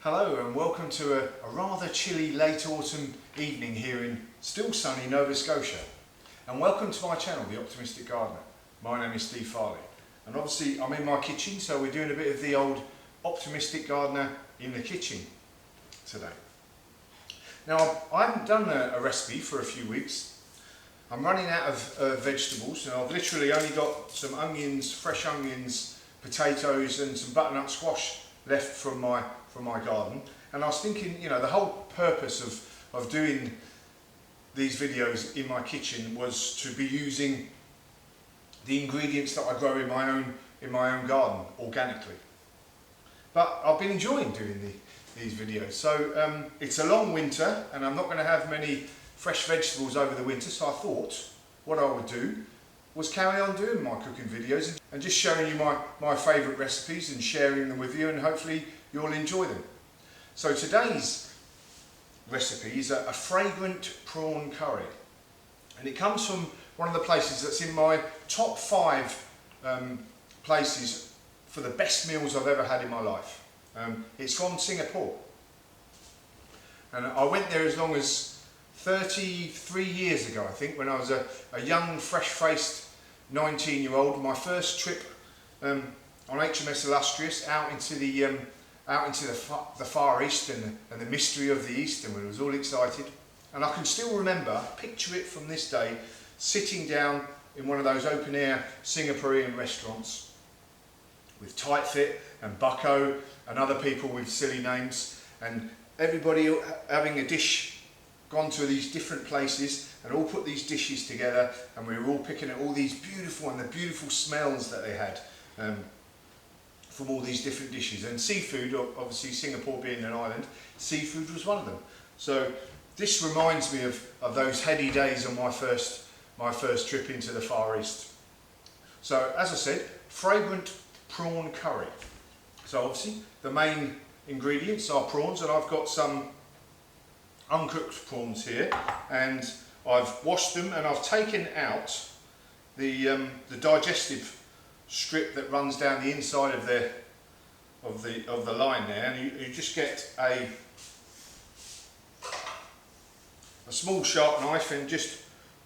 Hello and welcome to a rather chilly late autumn evening here in still sunny Nova Scotia. And welcome to my channel, The Optimistic Gardener. My name is Steve Farley. And obviously I'm in my kitchen, so we're doing a bit of the old Optimistic Gardener in the kitchen today. Now I haven't done a recipe for a few weeks. I'm running out of vegetables. Now I've literally only got some onions, fresh onions, potatoes and some butternut squash left from my garden, and I was thinking, you know, the whole purpose of doing these videos in my kitchen was to be using the ingredients that I grow in my own garden organically. But I've been enjoying doing these videos. So it's a long winter and I'm not going to have many fresh vegetables over the winter, so I thought what I would do was carry on doing my cooking videos and just showing you my favourite recipes and sharing them with you, and hopefully you'll enjoy them. So today's recipe is a fragrant prawn curry, and it comes from one of the places that's in my top 5 places for the best meals I've ever had in my life. It's from Singapore, and I went there as long as 33 years ago, I think, when I was a young, fresh-faced 19-year-old. My first trip on HMS Illustrious out into the Far East and the mystery of the East, and we was all excited. And I can still remember, picture it from this day, sitting down in one of those open-air Singaporean restaurants with Tight Fit and Bucko and other people with silly names, and everybody having a dish, gone to these different places and all put these dishes together, and we were all picking at all these beautiful smells that they had from all these different dishes. And seafood, obviously Singapore being an island, seafood was one of them. So this reminds me of those heady days on my first trip into the Far East. So as I said, fragrant prawn curry. So obviously the main ingredients are prawns, and I've got some uncooked prawns here, and I've washed them and I've taken out the digestive strip that runs down the inside of the line there, and you just get a small sharp knife and just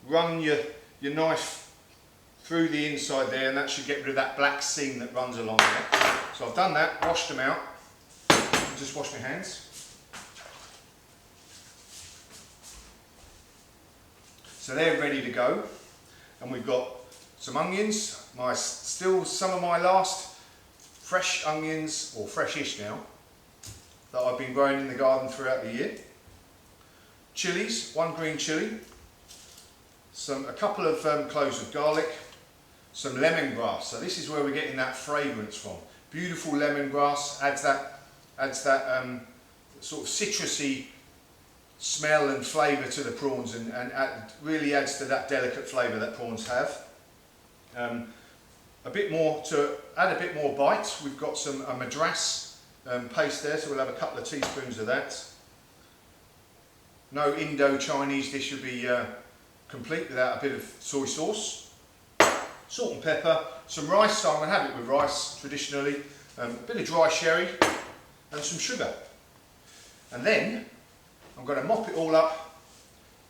run your knife through the inside there, and that should get rid of that black seam that runs along there. So I've done that, washed them out, just wash my hands. So they're ready to go, and we've got some onions, still some of my last fresh onions, or freshish now, that I've been growing in the garden throughout the year. Chilies, 1 green chilli, a couple of cloves of garlic, some lemongrass. So this is where we're getting that fragrance from. Beautiful lemongrass adds that sort of citrusy smell and flavour to the prawns, and really adds to that delicate flavour that prawns have. A bit more to add a bit more bite. We've got some Madras paste there, so we'll have a couple of teaspoons of that. No Indo-Chinese dish would be complete without a bit of soy sauce. Salt and pepper, some rice, so I'm going to have it with rice traditionally, a bit of dry sherry and some sugar. And then I'm going to mop it all up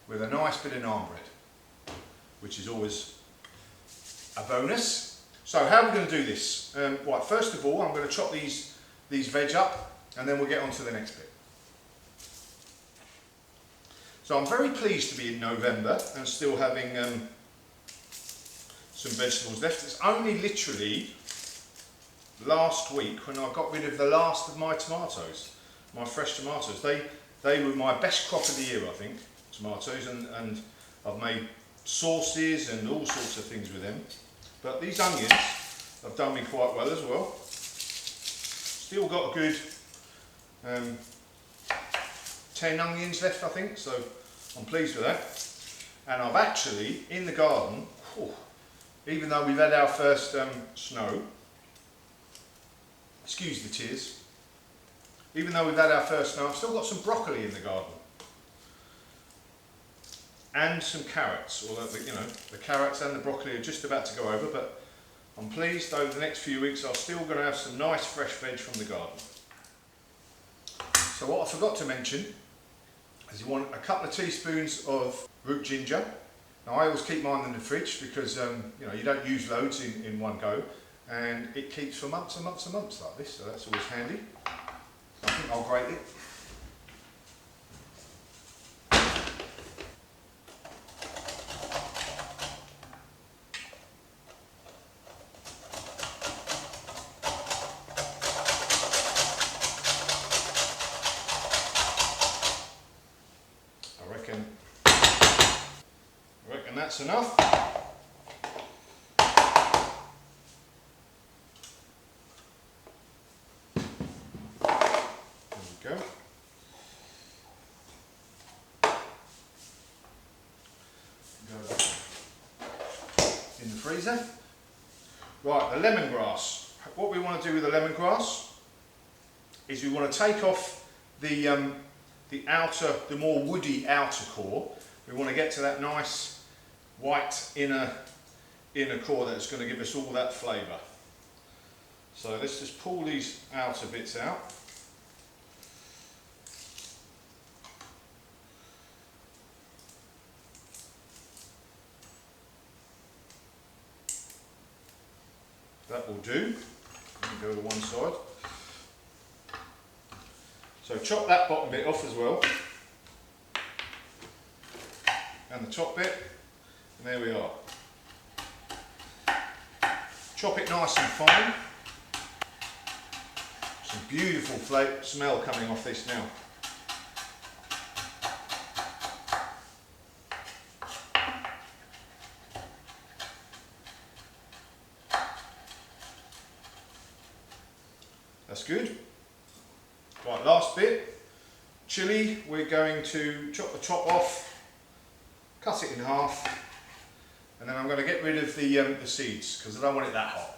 with a nice bit of naan bread, which is always a bonus. So how are we going to do this? Right, first of all I'm going to chop these veg up, and then we'll get on to the next bit. So I'm very pleased to be in November and still having some vegetables left. It's only literally last week when I got rid of the last of my tomatoes, my fresh tomatoes. They were my best crop of the year, I think, tomatoes, and I've made sauces and all sorts of things with them. But these onions have done me quite well as well. Still got a good 10 onions left, I think, so I'm pleased with that. And I've actually, in the garden, even though we've had our first snow, excuse the tears, even though we've had our first snow, I've still got some broccoli in the garden. And some carrots, although the carrots and the broccoli are just about to go over, but I'm pleased over the next few weeks I'm still going to have some nice fresh veg from the garden. So what I forgot to mention is you want a couple of teaspoons of root ginger. Now I always keep mine in the fridge because you know, you don't use loads in one go, and it keeps for months and months and months like this, so that's always handy. So I think I'll grate it. I reckon that's enough. There we go. Go back in the freezer. Right, the lemongrass. What we want to do with the lemongrass is we want to take off the outer, the more woody outer core. We want to get to that nice white inner core that's going to give us all that flavour. So let's just pull these outer bits out. That will do. Go to one side. So chop that bottom bit off as well. And the top bit. And there we are. Chop it nice and fine. Some beautiful smell coming off this now. That's good. Right, last bit. Chilli, we're going to chop the top off, cut it in half, and then I'm going to get rid of the seeds because I don't want it that hot.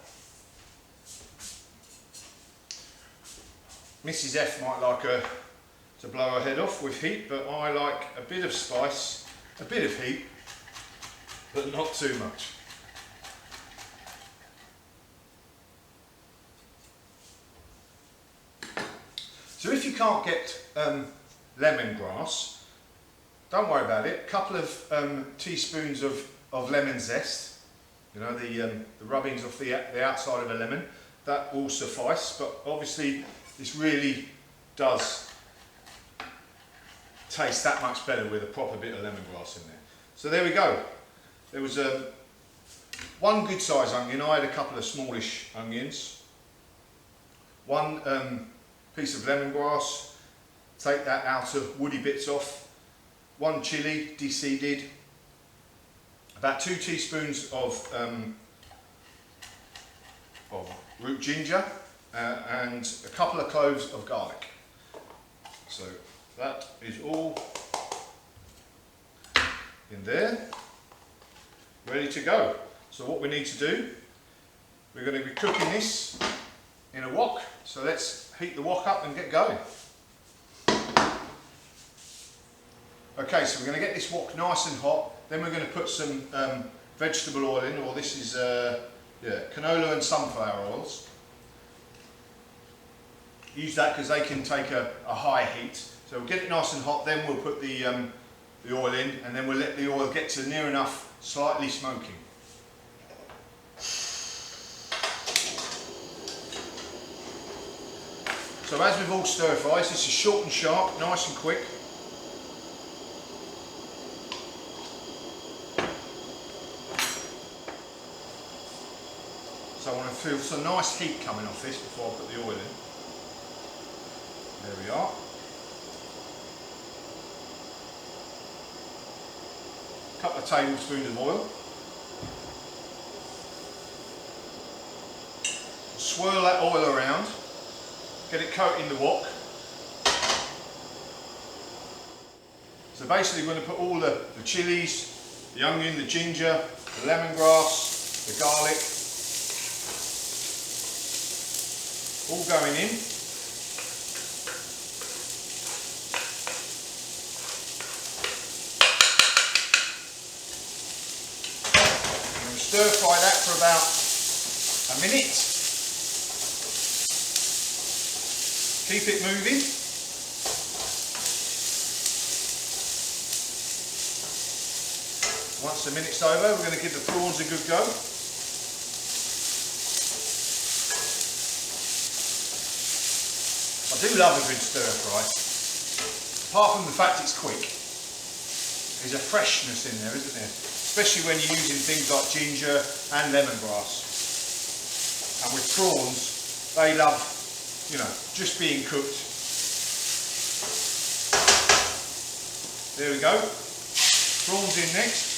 Mrs F might like to blow her head off with heat, but I like a bit of spice, a bit of heat, but not too much. So if you can't get lemongrass, don't worry about it. A couple of teaspoons of lemon zest, you know, the rubbings off the outside of a lemon, that will suffice. But obviously this really does taste that much better with a proper bit of lemongrass in there. So there we go. There was one good size onion. I had a couple of smallish onions. One piece of lemongrass, take that outer woody bits off, one chilli de-seeded, about 2 teaspoons of root ginger, and a couple of cloves of garlic. So that is all in there, ready to go. So what we need to do, we're going to be cooking this in a wok, so let's heat the wok up and get going. Okay, so we're going to get this wok nice and hot, then we're going to put some vegetable oil in, or this is canola and sunflower oils. Use that because they can take a high heat. So we'll get it nice and hot, then we'll put the oil in, and then we'll let the oil get to near enough slightly smoking. So as with all stir fries, this is short and sharp, nice and quick. So I want to feel some nice heat coming off this before I put the oil in. There we are. A couple of tablespoons of oil. Swirl that oil around. Get it coating the wok. So basically we're going to put all the chillies, the onion, the ginger, the lemongrass, the garlic, all going in. And we'll stir fry that for about a minute. Keep it moving. once the minute's over, we're going to give the prawns a good go. I do love a good stir fry. Apart from the fact it's quick, there's a freshness in there, isn't there? Especially when you're using things like ginger and lemongrass. And with prawns, they love, you know, just being cooked. There we go. Prawns in next.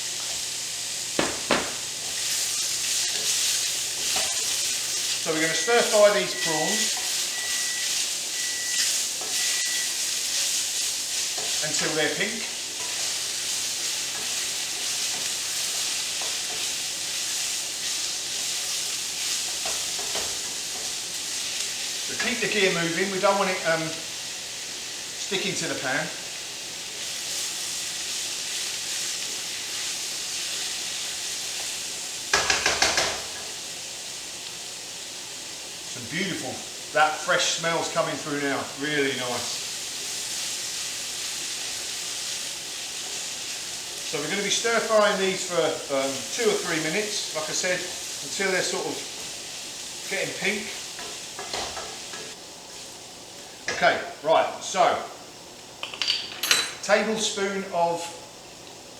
So we're going to stir fry these prawns until they're pink. So keep the gear moving, we don't want it sticking to the pan. Some beautiful, that fresh smell's coming through now, really nice. So we're going to be stir frying these for 2 or 3 minutes, like I said, until they're sort of getting pink. Okay, right, so tablespoon of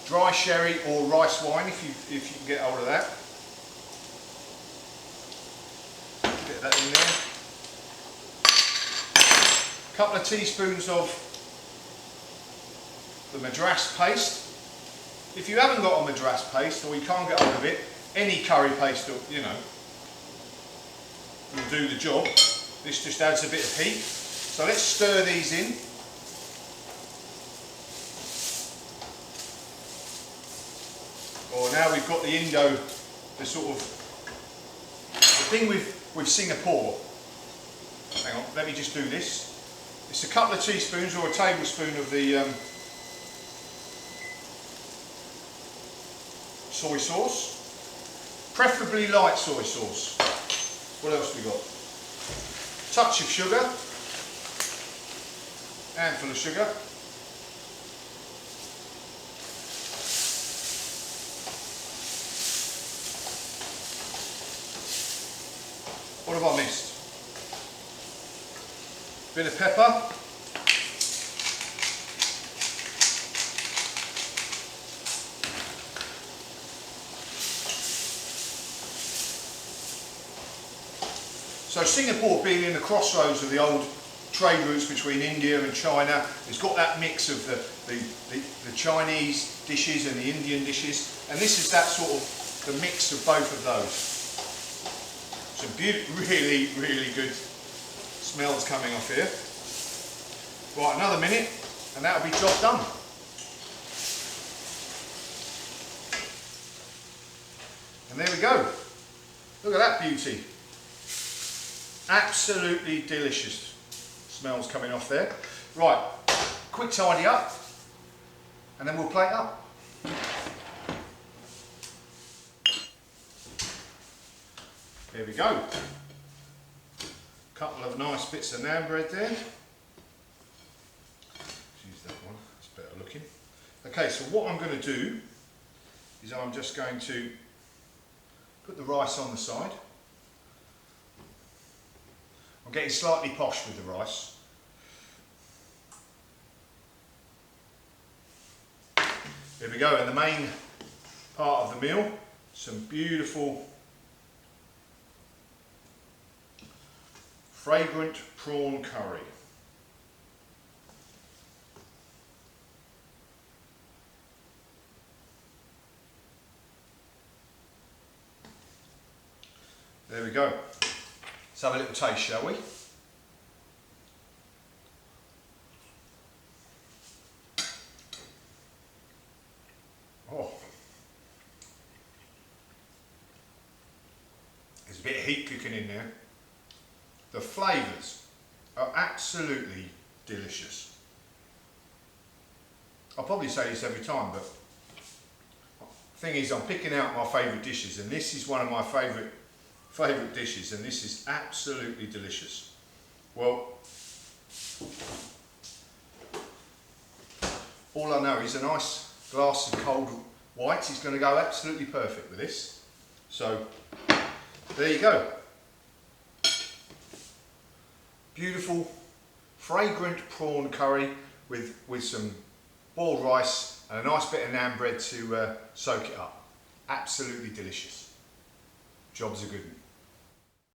dry sherry or rice wine if you can get hold of that. Get that in there. A couple of teaspoons of the Madras paste. If you haven't got a Madras paste or you can't get hold of it, any curry paste, you know, will do the job. This just adds a bit of heat. So let's stir these in. Oh, now we've got the the sort of, the thing with Singapore. Hang on, let me just do this. It's a couple of teaspoons or a tablespoon of the soy sauce, preferably light soy sauce. What else we got? Touch of sugar, handful of sugar. What have I missed? Bit of pepper. So Singapore, being in the crossroads of the old trade routes between India and China, it's got that mix of the Chinese dishes and the Indian dishes, and this is that sort of the mix of both of those. Some really, really good smells coming off here. Right, another minute and that'll be job done. And there we go. Look at that beauty. Absolutely delicious smells coming off there. Right, quick tidy up and then we'll plate up. There we go. Couple of nice bits of naan bread there. Let's use that one, it's better looking. Okay, so what I'm going to do is I'm just going to put the rice on the side. I'm getting slightly posh with the rice. There we go, and the main part of the meal, some beautiful fragrant prawn curry. There we go. Let's have a little taste, shall we? Oh. There's a bit of heat cooking in there. The flavours are absolutely delicious. I'll probably say this every time, but the thing is, I'm picking out my favourite dishes, and this is one of my favourite dishes, and this is absolutely delicious. Well, all I know is a nice glass of cold white is going to go absolutely perfect with this. So there you go. Beautiful, fragrant prawn curry with some boiled rice and a nice bit of naan bread to soak it up. Absolutely delicious. Job's a good one.